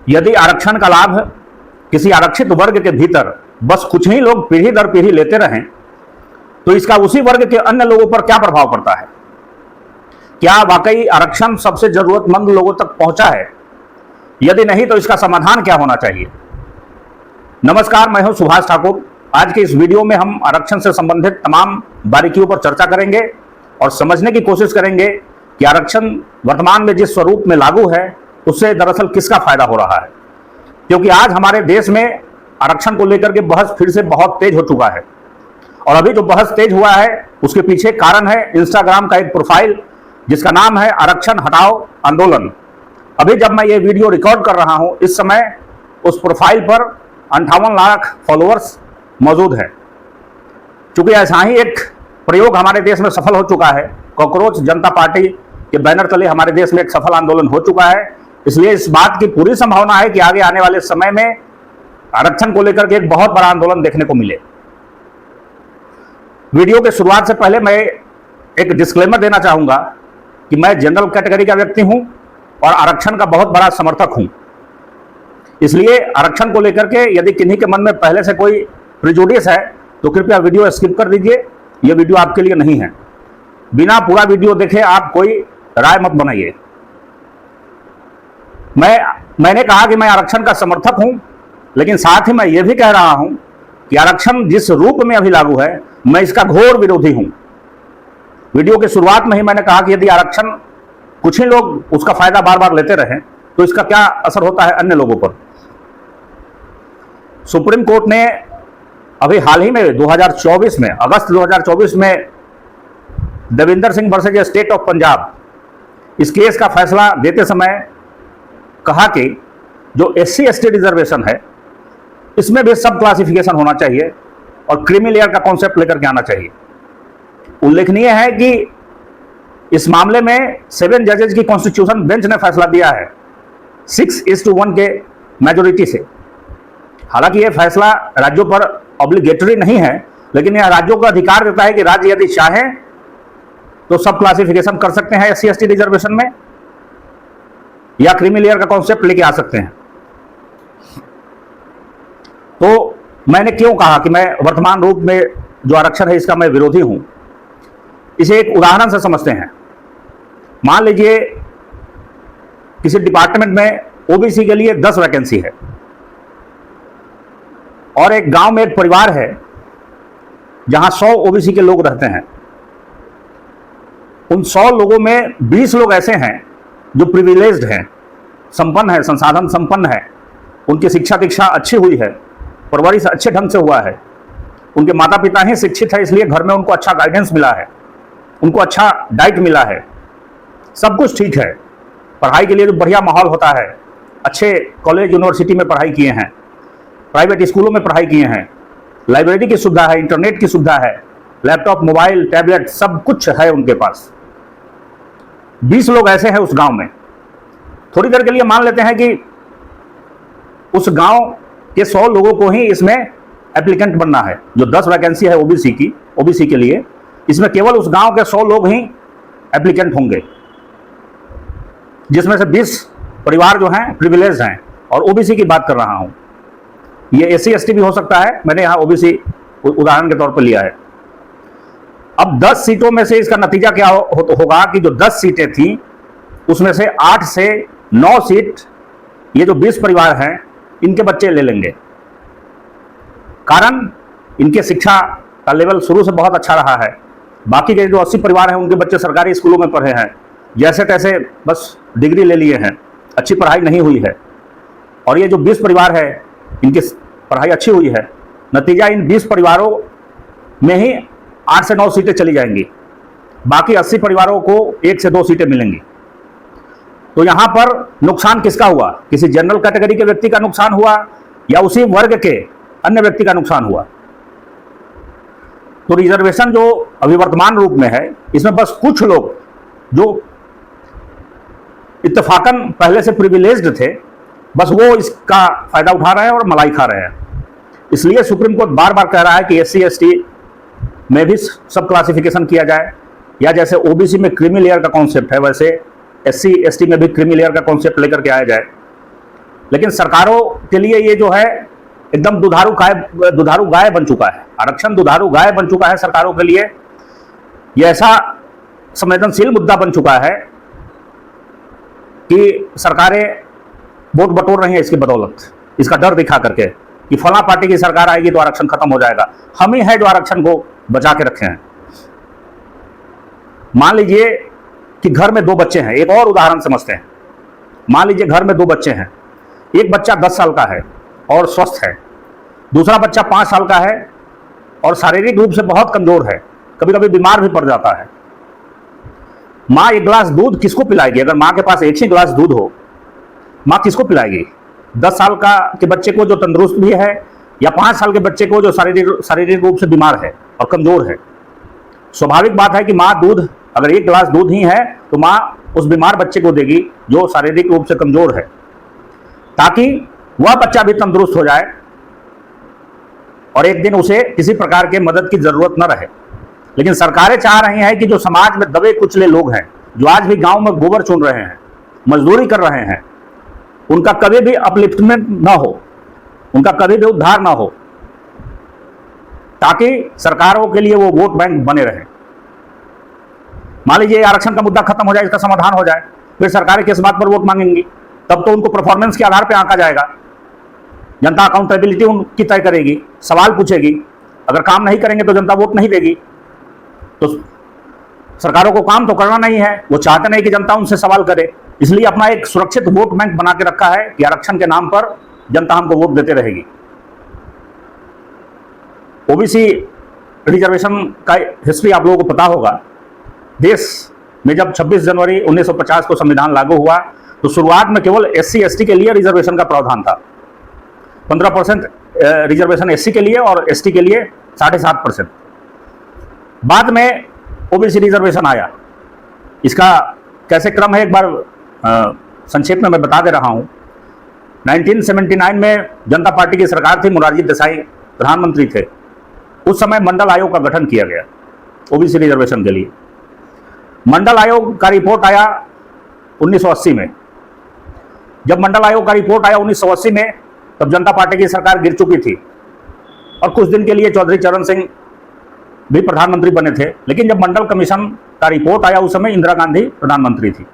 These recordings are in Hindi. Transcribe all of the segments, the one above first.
यदि आरक्षण का लाभ किसी आरक्षित वर्ग के भीतर बस कुछ ही लोग पीढ़ी दर पीढ़ी लेते रहें तो इसका उसी वर्ग के अन्य लोगों पर क्या प्रभाव पड़ता है? क्या वाकई आरक्षण सबसे जरूरतमंद लोगों तक पहुंचा है? यदि नहीं तो इसका समाधान क्या होना चाहिए? नमस्कार, मैं हूं सुभाष ठाकुर। आज के इस वीडियो में हम आरक्षण से संबंधित तमाम बारीकियों पर चर्चा करेंगे और समझने की कोशिश करेंगे कि आरक्षण वर्तमान में जिस स्वरूप में लागू है उससे दरअसल किसका फायदा हो रहा है। क्योंकि आज हमारे देश में आरक्षण को लेकर के बहस फिर से बहुत तेज हो चुका है और अभी जो बहस तेज हुआ है उसके पीछे कारण है इंस्टाग्राम का एक प्रोफाइल जिसका नाम है आरक्षण हटाओ आंदोलन। अभी जब मैं ये वीडियो रिकॉर्ड कर रहा हूं इस समय उस प्रोफाइल पर 58 लाख फॉलोअर्स मौजूद है। चूंकि ऐसा ही एक प्रयोग हमारे देश में सफल हो चुका है, कॉकरोच जनता पार्टी के बैनर तले हमारे देश में एक सफल आंदोलन हो चुका है, इसलिए इस बात की पूरी संभावना है कि आगे आने वाले समय में आरक्षण को लेकर के एक बहुत बड़ा आंदोलन देखने को मिले। वीडियो के शुरुआत से पहले मैं एक डिस्क्लेमर देना चाहूंगा कि मैं जनरल कैटेगरी का व्यक्ति हूं और आरक्षण का बहुत बड़ा समर्थक हूं। इसलिए आरक्षण को लेकर के यदि किन्हीं के मन में पहले से कोई प्रिजुडिस है तो कृपया वीडियो स्किप कर दीजिए, यह वीडियो आपके लिए नहीं है। बिना पूरा वीडियो देखे आप कोई राय मत बनाइए। मैंने कहा कि मैं आरक्षण का समर्थक हूं, लेकिन साथ ही मैं यह भी कह रहा हूं कि आरक्षण जिस रूप में अभी लागू है मैं इसका घोर विरोधी हूं। वीडियो के शुरुआत में ही मैंने कहा कि यदि आरक्षण कुछ ही लोग उसका फायदा बार बार लेते रहें तो इसका क्या असर होता है अन्य लोगों पर। सुप्रीम कोर्ट ने अभी हाल ही में 2024 में अगस्त 2024 में Devinder Singh versus state of Punjab इस केस का फैसला देते समय कहा कि जो SC ST रिजर्वेशन है इसमें भी सब क्लासिफिकेशन होना चाहिए और क्रीमी लेयर का कॉन्सेप्ट लेकर के आना चाहिए। उल्लेखनीय है कि इस मामले में 7 जजेज की कॉन्स्टिट्यूशन बेंच ने फैसला दिया है 6:1 के मेजोरिटी से। हालांकि यह फैसला राज्यों पर ऑब्लिगेटरी नहीं है, लेकिन यह राज्यों को अधिकार देता है कि राज्य यदि चाहें तो सब क्लासिफिकेशन कर सकते हैं SC ST रिजर्वेशन में या क्रीमी लेयर का कॉन्सेप्ट लेके आ सकते हैं। तो मैंने क्यों कहा कि मैं वर्तमान रूप में जो आरक्षण है इसका मैं विरोधी हूं, इसे एक उदाहरण से समझते हैं। मान लीजिए किसी डिपार्टमेंट में OBC के लिए 10 वैकेंसी है और एक गांव में एक परिवार है जहां 100 OBC के लोग रहते हैं। उन 100 लोगों में 20 लोग ऐसे हैं जो प्रिविलेज्ड हैं, संपन्न है, संसाधन संपन्न है, उनकी शिक्षा दीक्षा अच्छी हुई है, परवरिश अच्छे ढंग से हुआ है, उनके माता पिता ही शिक्षित है इसलिए घर में उनको अच्छा गाइडेंस मिला है, उनको अच्छा डाइट मिला है, सब कुछ ठीक है, पढ़ाई के लिए जो बढ़िया माहौल होता है, अच्छे कॉलेज यूनिवर्सिटी में पढ़ाई किए हैं, प्राइवेट स्कूलों में पढ़ाई किए हैं, लाइब्रेरी की सुविधा है, इंटरनेट की सुविधा है, लैपटॉप मोबाइल टैबलेट सब कुछ है उनके पास। 20 लोग ऐसे हैं उस गांव में। थोड़ी देर के लिए मान लेते हैं कि उस गांव के 100 लोगों को ही इसमें एप्लीकेंट बनना है। जो 10 वैकेंसी है OBC के लिए, इसमें केवल उस गांव के 100 लोग ही एप्लीकेंट होंगे, जिसमें से 20 परिवार जो हैं प्रिविलेज हैं। और OBC की बात कर रहा हूं, ये SC ST भी हो सकता है, मैंने यहां OBC उदाहरण के तौर पर लिया है। अब 10 सीटों में से इसका नतीजा क्या होगा कि जो 10 सीटें थी उसमें से 8 से 9 सीट ये जो 20 परिवार हैं इनके बच्चे ले लेंगे। कारण इनके शिक्षा का लेवल शुरू से बहुत अच्छा रहा है। बाकी के जो 80 परिवार हैं उनके बच्चे सरकारी स्कूलों में पढ़े हैं, जैसे तैसे बस डिग्री ले लिए हैं, अच्छी पढ़ाई नहीं हुई है। और ये जो 20 परिवार है इनकी पढ़ाई अच्छी हुई है। नतीजा इन 20 परिवारों में ही 8 से 9 सीटें चली जाएंगी, बाकी 80 परिवारों को 1 से 2 सीटें मिलेंगी। तो यहां पर नुकसान किसका हुआ? किसी जनरल कैटेगरी के व्यक्ति का नुकसान हुआ या उसी वर्ग के अन्य व्यक्ति का नुकसान हुआ? तो रिजर्वेशन जो अभी वर्तमान रूप में है इसमें बस कुछ लोग जो इत्तेफाकन पहले से प्रिविलेज्ड थे बस वो इसका फायदा उठा रहे हैं और मलाई खा रहे हैं। इसलिए सुप्रीम कोर्ट बार बार कह रहा है कि SC ST में भी सब क्लासिफिकेशन किया जाए, या जैसे OBC में क्रीमी लेयर का कॉन्सेप्ट है वैसे SC ST में भी क्रीमी लेयर का कॉन्सेप्ट लेकर के आया जाए। लेकिन सरकारों के लिए ये जो है एकदम दुधारू गाय बन चुका है। आरक्षण दुधारू गाय बन चुका है सरकारों के लिए। ये ऐसा संवेदनशील मुद्दा बन चुका है कि सरकारें वोट बटोर रही हैं इसकी बदौलत, इसका डर दिखा करके कि फला पार्टी की सरकार आएगी तो आरक्षण खत्म हो जाएगा। हम ही हैं जो आरक्षण को बचा के रखे हैं। मान लीजिए कि घर में 2 बच्चे हैं, एक और उदाहरण समझते हैं। मान लीजिए घर में 2 बच्चे हैं, एक बच्चा 10 साल का है और स्वस्थ है, दूसरा बच्चा 5 साल का है और शारीरिक रूप से बहुत कमजोर है, कभी कभी बीमार भी पड़ जाता है। माँ 1 गिलास दूध किसको पिलाएगी? अगर माँ के पास एक ही गिलास दूध हो, माँ किसको पिलाएगी? 10 साल के बच्चे को जो तंदुरुस्त भी है, या 5 साल के बच्चे को जो शारीरिक रूप से बीमार है और कमजोर है? स्वाभाविक बात है कि माँ दूध, अगर 1 गिलास दूध ही है तो माँ उस बीमार बच्चे को देगी जो शारीरिक रूप से कमजोर है, ताकि वह बच्चा भी तंदुरुस्त हो जाए और एक दिन उसे किसी प्रकार के मदद की जरूरत न रहे। लेकिन सरकारें चाह रही हैं कि जो समाज में दबे कुचले लोग हैं, जो आज भी गांव में गोबर चुन रहे हैं, मजदूरी कर रहे हैं, उनका कभी भी अपलिफ्टमेंट ना हो, उनका कभी भी उद्धार ना हो, ताकि सरकारों के लिए वो वोट बैंक बने रहे। मान लीजिए आरक्षण का मुद्दा खत्म हो जाए, इसका समाधान हो जाए, फिर सरकारें किस बात पर वोट मांगेंगी? तब तो उनको परफॉर्मेंस के आधार पर आंका जाएगा। जनता अकाउंटेबिलिटी उनकी तय करेगी, सवाल पूछेगी। अगर काम नहीं करेंगे तो जनता वोट नहीं देगी। तो सरकारों को काम तो करना नहीं है, वो चाहते नहीं कि जनता उनसे सवाल करे, इसलिए अपना एक सुरक्षित वोट बैंक बना के रखा है कि आरक्षण के नाम पर जनता हमको वोट देते रहेगी। ओबीसी रिजर्वेशन का हिस्ट्री आप लोगों को पता होगा। देश में जब 26 जनवरी 1950 को संविधान लागू हुआ तो शुरुआत में केवल SC ST के लिए रिजर्वेशन का प्रावधान था। 15% रिजर्वेशन SC के लिए और ST के लिए 7.5%। बाद में ओबीसी रिजर्वेशन आया। इसका कैसे क्रम है एक बार संक्षेप में मैं बता दे रहा हूं। 1979 में जनता पार्टी की सरकार थी, मोरारजी देसाई प्रधानमंत्री थे। उस समय मंडल आयोग का गठन किया गया ओबीसी रिजर्वेशन के लिए। मंडल आयोग का रिपोर्ट आया 1980 में। जब मंडल आयोग का रिपोर्ट आया 1980 में, तब जनता पार्टी की सरकार गिर चुकी थी और कुछ दिन के लिए चौधरी चरण सिंह भी प्रधानमंत्री बने थे। लेकिन जब मंडल कमीशन का रिपोर्ट आया उस समय इंदिरा गांधी प्रधानमंत्री थी।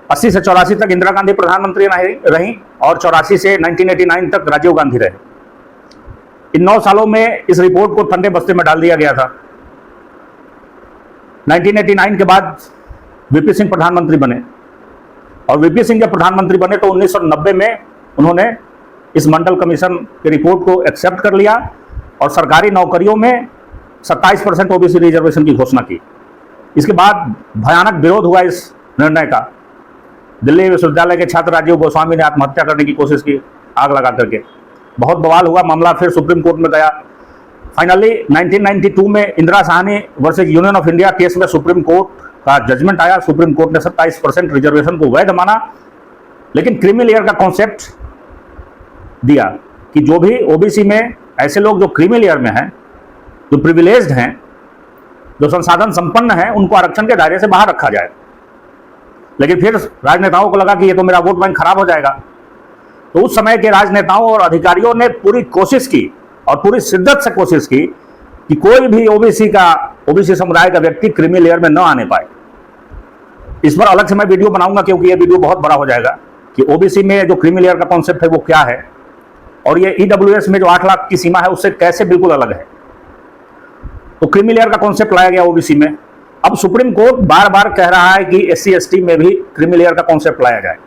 80 से 84 तक इंदिरा गांधी प्रधानमंत्री रही और 84 से 1989 तक राजीव गांधी रहे। इन 9 सालों में इस रिपोर्ट को ठंडे बस्ते में डाल दिया गया था। 1989 के बाद वीपी सिंह प्रधानमंत्री बने और वीपी सिंह जब प्रधानमंत्री बने तो 1990 में उन्होंने इस मंडल कमीशन की रिपोर्ट को एक्सेप्ट कर लिया और सरकारी नौकरियों में 27% ओबीसी रिजर्वेशन की घोषणा की। इसके बाद भयानक विरोध हुआ इस निर्णय का। दिल्ली विश्वविद्यालय के छात्र राजीव गोस्वामी ने आत्महत्या करने की कोशिश की आग लगा करके। बहुत बवाल हुआ, मामला फिर सुप्रीम कोर्ट में गया। फाइनली 1992 में Indira Sahni versus union of India case में सुप्रीम कोर्ट का जजमेंट आया। सुप्रीम कोर्ट ने 27% रिजर्वेशन को वैध माना, लेकिन क्रीमी लेयर का कॉन्सेप्ट दिया कि जो भी ओबीसी में ऐसे लोग जो क्रीमी लेयर में हैं, जो प्रिविलेज्ड हैं, जो संसाधन संपन्न हैं, उनको आरक्षण के दायरे से बाहर रखा जाए। लेकिन फिर राजनेताओं को लगा कि ये तो मेरा वोट बैंक खराब हो जाएगा। तो उस समय के राजनेताओं और अधिकारियों ने पूरी कोशिश की और पूरी शिद्दत से कोशिश की कि कोई भी ओबीसी समुदाय का व्यक्ति क्रीमी लेयर में न आने पाए। इस पर अलग से मैं वीडियो बनाऊंगा, क्योंकि ये वीडियो बहुत बड़ा हो जाएगा कि ओबीसी में जो क्रीमी लेयर का कॉन्सेप्ट है वो क्या है और ये ईडब्ल्यूएस में जो 8 लाख की सीमा है उससे कैसे बिल्कुल अलग है। तो क्रीमी लेयर का कॉन्सेप्ट लाया गया ओबीसी में। अब सुप्रीम कोर्ट बार बार कह रहा है कि SC ST में भी क्रीमी लेयर का कॉन्सेप्ट लाया जाए,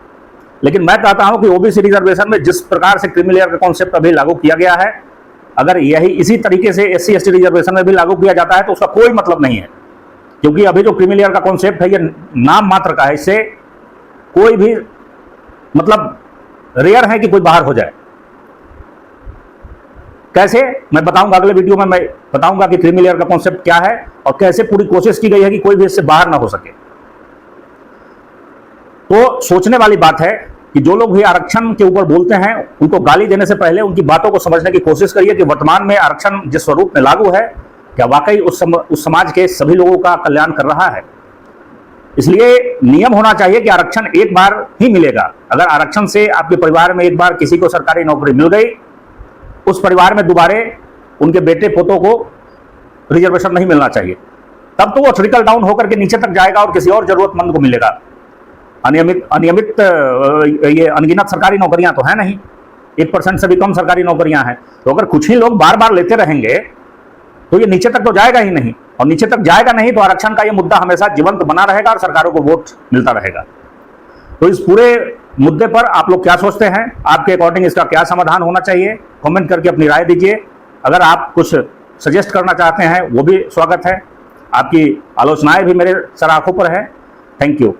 लेकिन मैं कहता हूं कि ओबीसी रिजर्वेशन में जिस प्रकार से क्रीमी लेयर का कॉन्सेप्ट अभी लागू किया गया है, अगर यही इसी तरीके से SC ST रिजर्वेशन में भी लागू किया जाता है तो उसका कोई मतलब नहीं है। क्योंकि अभी जो क्रीमी लेयर का कॉन्सेप्ट है ये नाम मात्र का है, इससे कोई भी मतलब रेयर है कि कोई बाहर हो जाए। कैसे, मैं बताऊंगा अगले वीडियो में। मैं बताऊंगा कि क्रीमी लेयर का कॉन्सेप्ट क्या है और कैसे पूरी कोशिश की गई है कि कोई भी इससे बाहर ना हो सके। तो सोचने वाली बात है कि जो लोग भी आरक्षण के ऊपर बोलते हैं, उनको गाली देने से पहले उनकी बातों को समझने की कोशिश करिए कि वर्तमान में आरक्षण जिस स्वरूप में लागू है, क्या वाकई उस समाज के सभी लोगों का कल्याण कर रहा है। इसलिए नियम होना चाहिए कि आरक्षण एक बार ही मिलेगा। अगर आरक्षण से आपके परिवार में एक बार किसी को सरकारी नौकरी मिल गई, उस परिवार में दोबारा उनके बेटे पोतों को रिजर्वेशन नहीं मिलना चाहिए। तब तो वो ट्रिकल डाउन होकर के नीचे तक जाएगा और किसी और जरूरतमंद को मिलेगा। अनियमित ये अनगिनत सरकारी नौकरियां तो है नहीं, 1% से भी कम सरकारी नौकरियां हैं। तो अगर कुछ ही लोग बार बार लेते रहेंगे तो ये नीचे तक तो जाएगा ही नहीं, और नीचे तक जाएगा नहीं तो आरक्षण का ये मुद्दा हमेशा जीवंत बना रहेगा और सरकारों को वोट मिलता रहेगा। तो इस पूरे मुद्दे पर आप लोग क्या सोचते हैं? आपके अकॉर्डिंग इसका क्या समाधान होना चाहिए? कमेंट करके अपनी राय दीजिए। अगर आप कुछ सजेस्ट करना चाहते हैं वो भी स्वागत है। आपकी आलोचनाएं भी मेरे सराखों पर है। Thank you.